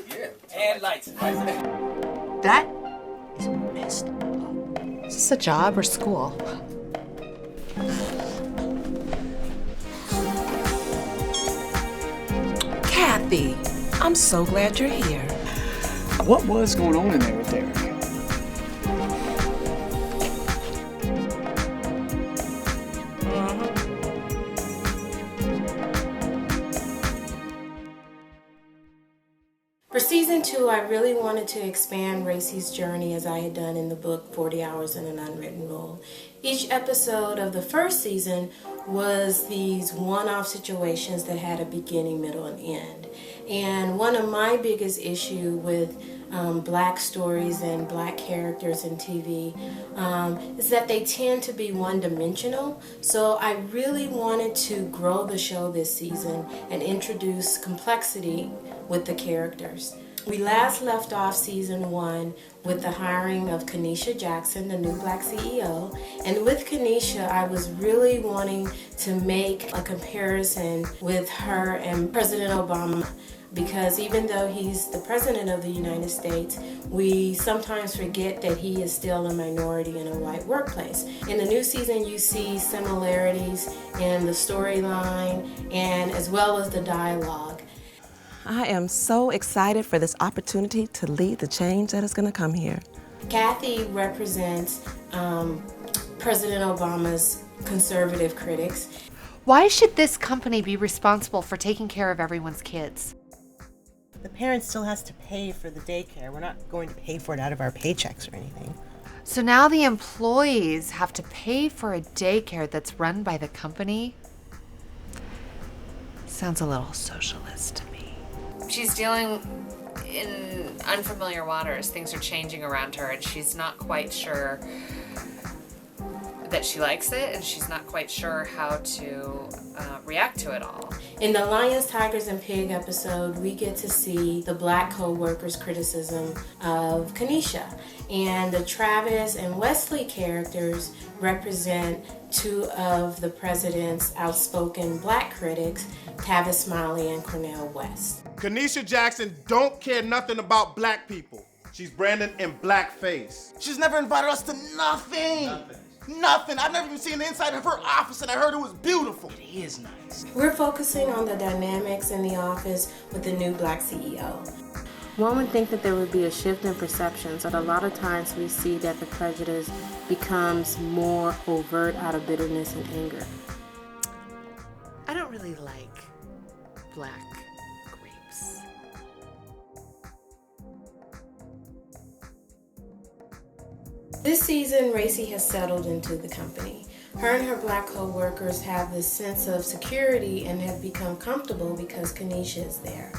Yeah. And lights. That is messed up. Is this a job or school? Kathy, I'm so glad you're here. What was going on in there with Derek? For season 2, I really wanted to expand Racy's journey as I had done in the book 40 Hours in an Unwritten Rule. Each episode of the first season was these one-off situations that had a beginning, middle, and end. And one of my biggest issues with black stories and black characters in TV is that they tend to be one-dimensional. So I really wanted to grow the show this season and introduce complexity with the characters. We last left off season 1 with the hiring of Kenesha Jackson, the new black CEO. And with Kenesha, I was really wanting to make a comparison with her and President Obama, because even though he's the president of the United States, we sometimes forget that he is still a minority in a white workplace. In the new season, you see similarities in the storyline and as well as the dialogue. I am so excited for this opportunity to lead the change that is going to come here. Kathy represents President Obama's conservative critics. Why should this company be responsible for taking care of everyone's kids? The parent still has to pay for the daycare. We're not going to pay for it out of our paychecks or anything. So now the employees have to pay for a daycare that's run by the company? Sounds a little socialist to me. She's dealing in unfamiliar waters. Things are changing around her, and she's not quite sure that she likes it, and she's not quite sure how to react to it all. In the Lions, Tigers, and Pig episode, we get to see the black co-workers' criticism of Kenesha. And the Travis and Wesley characters represent two of the president's outspoken black critics, Tavis Smiley and Cornel West. Kenesha Jackson don't care nothing about black people. She's branded in blackface. She's never invited us to nothing. Nothing. I've never even seen the inside of her office, and I heard it was beautiful. It is nice. We're focusing on the dynamics in the office with the new black CEO. One would think that there would be a shift in perceptions, but a lot of times we see that the prejudice becomes more overt out of bitterness and anger. I don't really like black grapes. This season, Racy has settled into the company. Her and her black co-workers have this sense of security and have become comfortable because Kenesha is there.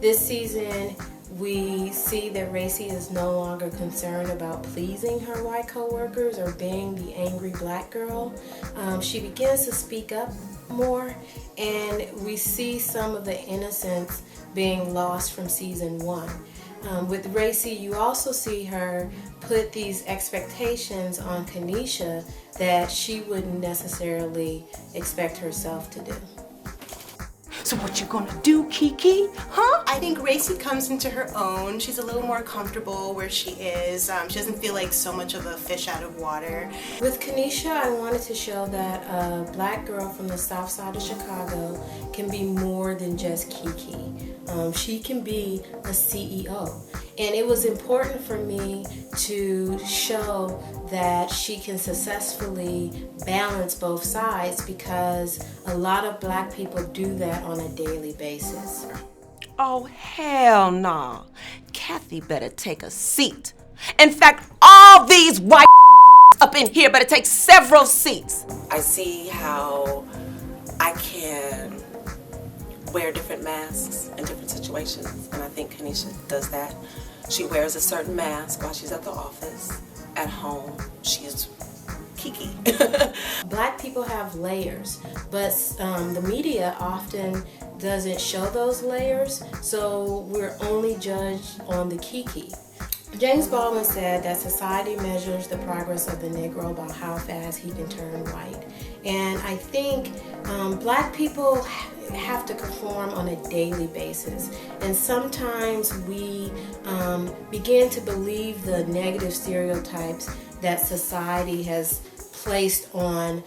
This season, we see that Racy is no longer concerned about pleasing her white co-workers or being the angry black girl. She begins to speak up more, and we see some of the innocence being lost from season 1. With Racy, you also see her put these expectations on Kenesha that she wouldn't necessarily expect herself to do. So what you gonna do, Kiki? Huh? I think Racy comes into her own. She's a little more comfortable where she is. She doesn't feel like so much of a fish out of water. With Kenesha, I wanted to show that a black girl from the south side of Chicago can be more than just Kiki. She can be a CEO. And it was important for me to show that she can successfully balance both sides, because a lot of black people do that on a daily basis. Oh, hell no. Kathy better take a seat. In fact, all these white up in here better take several seats. I see how I can wear different masks in different situations, and I think Kenesha does that. She wears a certain mask while she's at the office. At home, she is Kiki. Black people have layers, but the media often doesn't show those layers, so we're only judged on the Kiki. James Baldwin said that society measures the progress of the Negro by how fast he can turn white. And I think black people have to conform on a daily basis. And sometimes we begin to believe the negative stereotypes that society has placed on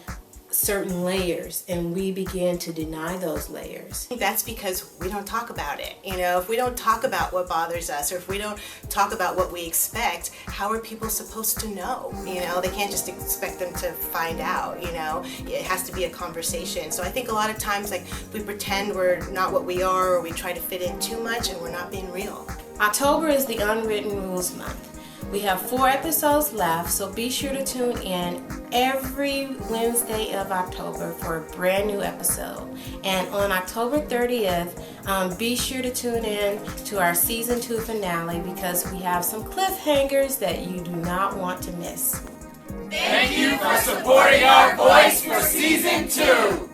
certain layers, and we begin to deny those layers. I think that's because we don't talk about it. You know, if we don't talk about what bothers us, or if we don't talk about what we expect, how are people supposed to know? You know, they can't just expect them to find out, you know. It has to be a conversation. So I think a lot of times, like, we pretend we're not what we are, or we try to fit in too much, and we're not being real. October is the Unwritten Rules month. We have 4 episodes left, so be sure to tune in every Wednesday of October for a brand new episode. And on October 30th, be sure to tune in to our season 2 finale, because we have some cliffhangers that you do not want to miss. Thank you for supporting our voice for season 2.